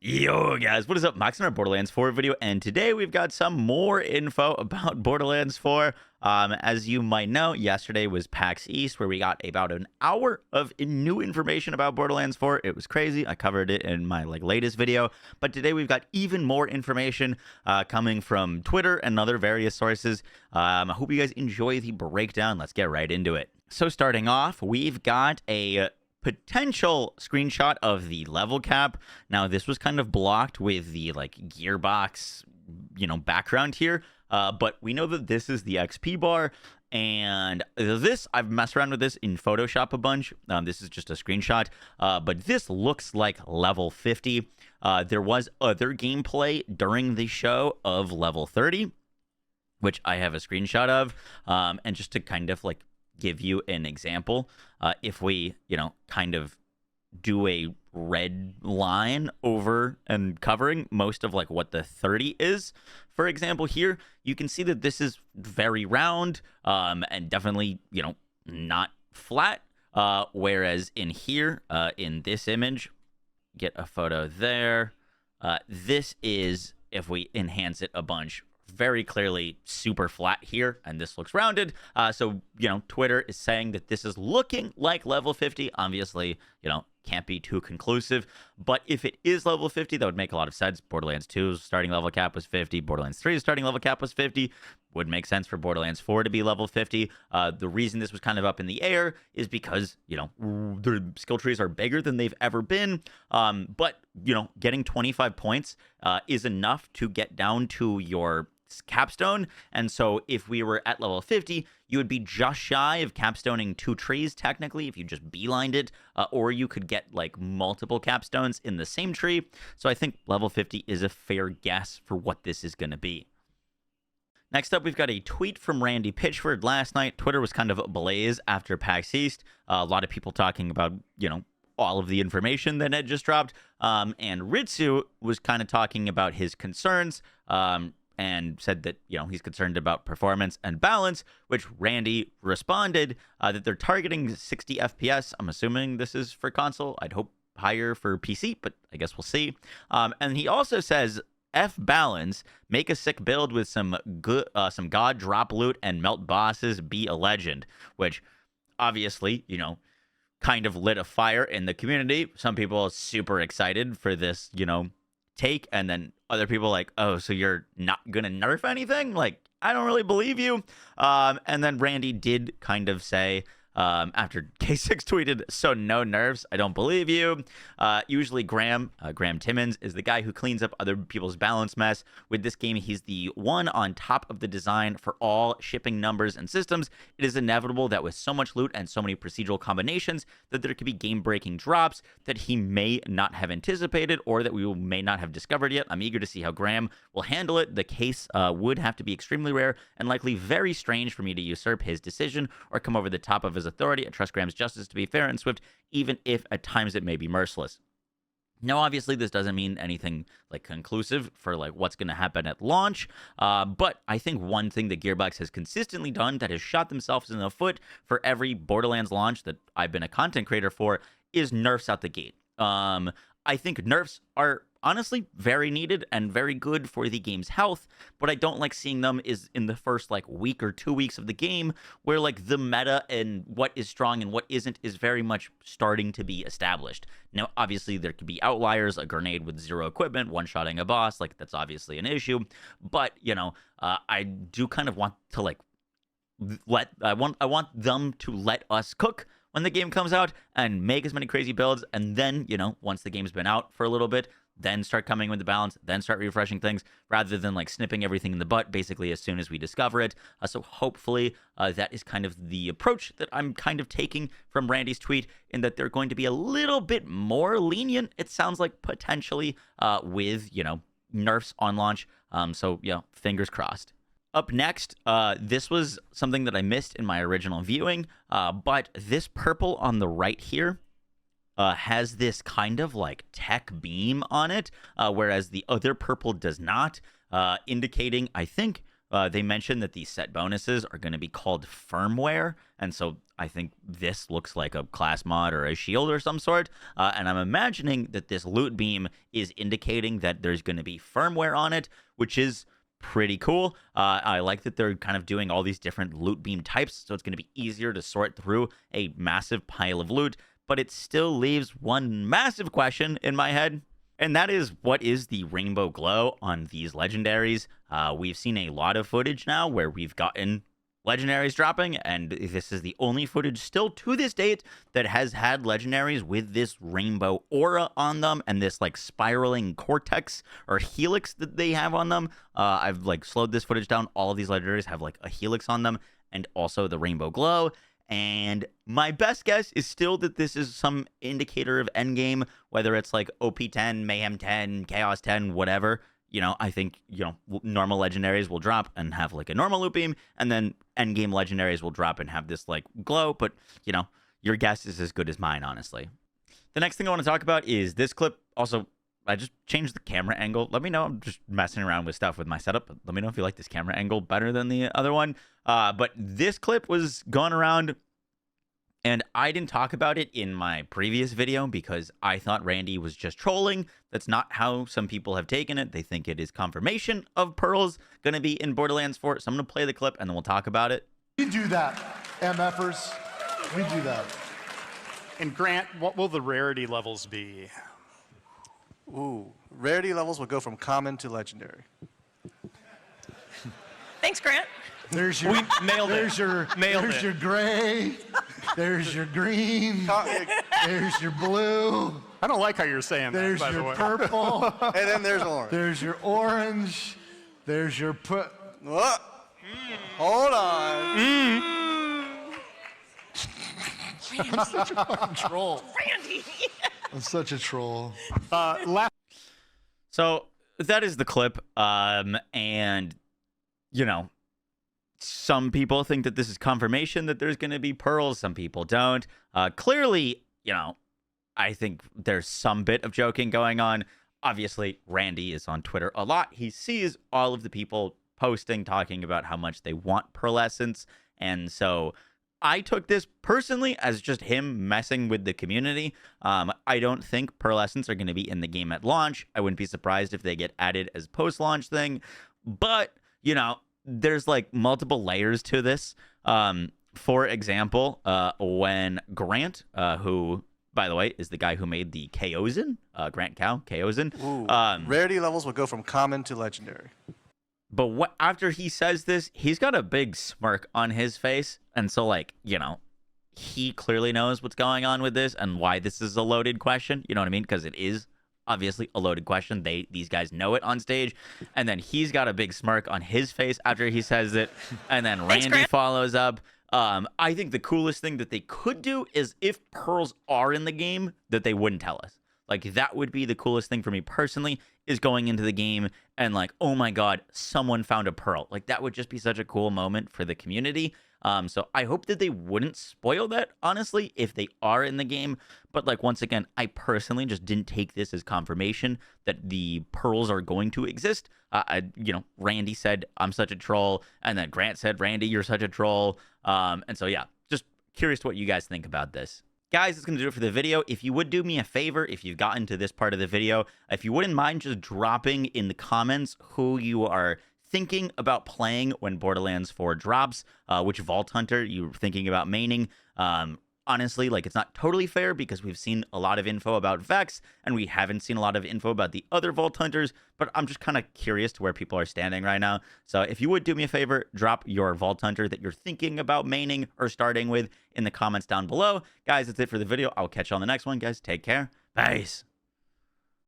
Yo guys, what is up? Max in our Borderlands 4 video, and today we've got some more info about Borderlands 4. As you might know, yesterday was PAX East, where we got about an hour of new information about Borderlands 4. It was crazy. I covered it in my latest video, but today we've got even more information coming from Twitter and other various sources. I hope you guys enjoy the breakdown. Let's get right into it. So starting off, we've got a potential screenshot of the level cap. Now, this was kind of blocked with the gearbox, background here. But we know that this is the XP bar, and this, I've messed around with this in Photoshop a bunch. This is just a screenshot, but this looks like level 50. There was other gameplay during the show of level 30, which I have a screenshot of, and just to kind of give you an example, if we, kind of do a red line over and covering most of what the 30 is, for example, here, you can see that this is very round, and definitely, not flat. Whereas in here, in this image, get a photo there. This is, if we enhance it a bunch, very clearly super flat here, and this looks rounded. So, Twitter is saying that this is looking like level 50. Obviously, can't be too conclusive, but if it is level 50, that would make a lot of sense. Borderlands 2's starting level cap was 50. Borderlands 3's starting level cap was 50. Would make sense for Borderlands 4 to be level 50. The reason this was kind of up in the air is because, the skill trees are bigger than they've ever been. But, getting 25 points is enough to get down to your capstone. And so if we were at level 50, you would be just shy of capstoning 2 trees technically if you just beelined it, or you could get multiple capstones in the same tree. So I think level 50 is a fair guess for what this is going to be. Next up, we've got a tweet from Randy Pitchford last night. Twitter was kind of ablaze after PAX East. A lot of people talking about, all of the information that had just dropped. And Ritsu was kind of talking about his concerns, and said that, he's concerned about performance and balance, which Randy responded that they're targeting 60 FPS. I'm assuming this is for console. I'd hope higher for PC, but I guess we'll see. And he also says, F balance, make a sick build with some god drop loot and melt bosses, be a legend, which obviously, kind of lit a fire in the community. Some people are super excited for this, take, and then other people oh, so you're not gonna nerf anything? I don't really believe you. And then Randy did kind of say, after K6 tweeted, so no nerfs, I don't believe you. Usually Graham Timmons is the guy who cleans up other people's balance mess. With this game, he's the one on top of the design for all shipping numbers and systems. It is inevitable that with so much loot and so many procedural combinations that there could be game-breaking drops that he may not have anticipated or that we may not have discovered yet. I'm eager to see how Graham will handle it. The case would have to be extremely rare and likely very strange for me to usurp his decision or come over the top of his authority. I trust Graham's justice to be fair and swift, even if at times it may be merciless. Now, obviously, this doesn't mean anything conclusive for what's going to happen at launch, but I think one thing that Gearbox has consistently done that has shot themselves in the foot for every Borderlands launch that I've been a content creator for is nerfs out the gate. I think nerfs are honestly very needed and very good for the game's health, but I don't like seeing them is in the first week or 2 weeks of the game, where the meta and what is strong and what isn't is very much starting to be established. Now, obviously, there could be outliers, a grenade with 0 equipment, one-shotting a boss, that's obviously an issue, but, I do kind of want to I want them to let us cook when the game comes out and make as many crazy builds, and then, once the game's been out for a little bit, then start coming with the balance, then start refreshing things, rather than snipping everything in the butt basically as soon as we discover it. So hopefully that is kind of the approach that I'm kind of taking from Randy's tweet, in that they're going to be a little bit more lenient, it sounds like, potentially with, nerfs on launch. So, fingers crossed. Up next, this was something that I missed in my original viewing, but this purple on the right here has this kind of tech beam on it, whereas the other purple does not, indicating, I think, They mentioned that these set bonuses are going to be called firmware, and so I think this looks like a class mod or a shield or some sort. And I'm imagining that this loot beam is indicating that there's going to be firmware on it, which is pretty cool. I like that they're kind of doing all these different loot beam types, so it's going to be easier to sort through a massive pile of loot. But it still leaves one massive question in my head. And that is, what is the rainbow glow on these legendaries? We've seen a lot of footage now where we've gotten legendaries dropping, and this is the only footage still to this date that has had legendaries with this rainbow aura on them and this like spiraling cortex or helix that they have on them. I've like slowed this footage down. All of these legendaries have like a helix on them and also the rainbow glow. And my best guess is still that this is some indicator of endgame, whether it's like OP10, Mayhem 10, Chaos 10, whatever. I think, normal legendaries will drop and have like a normal loot beam, and then endgame legendaries will drop and have this like glow. But, your guess is as good as mine, honestly. The next thing I want to talk about is this clip. Also, I just changed the camera angle. Let me know. I'm just messing around with stuff with my setup. Let me know if you like this camera angle better than the other one. But this clip was going around, and I didn't talk about it in my previous video because I thought Randy was just trolling. That's not how some people have taken it. They think it is confirmation of Pearl's going to be in Borderlands 4. So I'm going to play the clip, and then we'll talk about it. We do that, MFers. We do that. And Grant, what will the rarity levels be? Ooh, rarity levels will go from common to legendary. Thanks, Grant. There's your, nailed there's it. your, Nailed there's it. your gray. There's your green. There's your blue. I don't like how you're saying that, There's by the your way. purple. And then there's orange. There's your orange. There's your Oh, hold on. I'm such a fucking troll. Randy. I'm such a troll. So that is the clip. And, some people think that this is confirmation that there's going to be pearls. Some people don't. Clearly, I think there's some bit of joking going on. Obviously, Randy is on Twitter a lot. He sees all of the people posting, talking about how much they want pearlescence. And so I took this personally as just him messing with the community. I don't think pearlescence are going to be in the game at launch. I wouldn't be surprised if they get added as post-launch thing. But, there's like multiple layers to this. For example, when Grant, who, by the way, is the guy who made the Chaosin, Grant Cow, Chaosin. Rarity levels will go from common to legendary. But after he says this, he's got a big smirk on his face. And so, he clearly knows what's going on with this and why this is a loaded question. You know what I mean? Because it is obviously a loaded question. These guys know it on stage. And then he's got a big smirk on his face after he says it. And then Randy follows up. I think the coolest thing that they could do is if pearls are in the game, that they wouldn't tell us. Like, that would be the coolest thing for me personally, is going into the game and like, oh my God, someone found a pearl. Like, that would just be such a cool moment for the community. So I hope that they wouldn't spoil that, honestly, if they are in the game. But like, once again, I personally just didn't take this as confirmation that the pearls are going to exist. Randy said, I'm such a troll. And then Grant said, Randy, you're such a troll. And so, yeah, just curious what you guys think about this. Guys, that's going to do it for the video. If you would do me a favor, if you've gotten to this part of the video, if you wouldn't mind just dropping in the comments who you are thinking about playing when Borderlands 4 drops, which Vault Hunter you're thinking about maining. Honestly, like, it's not totally fair because we've seen a lot of info about Vex and we haven't seen a lot of info about the other Vault Hunters, but I'm just kind of curious to where people are standing right now. So if you would do me a favor, drop your Vault Hunter that you're thinking about maining or starting with in the comments down below. Guys, that's it for the video. I'll catch you on the next one. Guys, take care. Peace.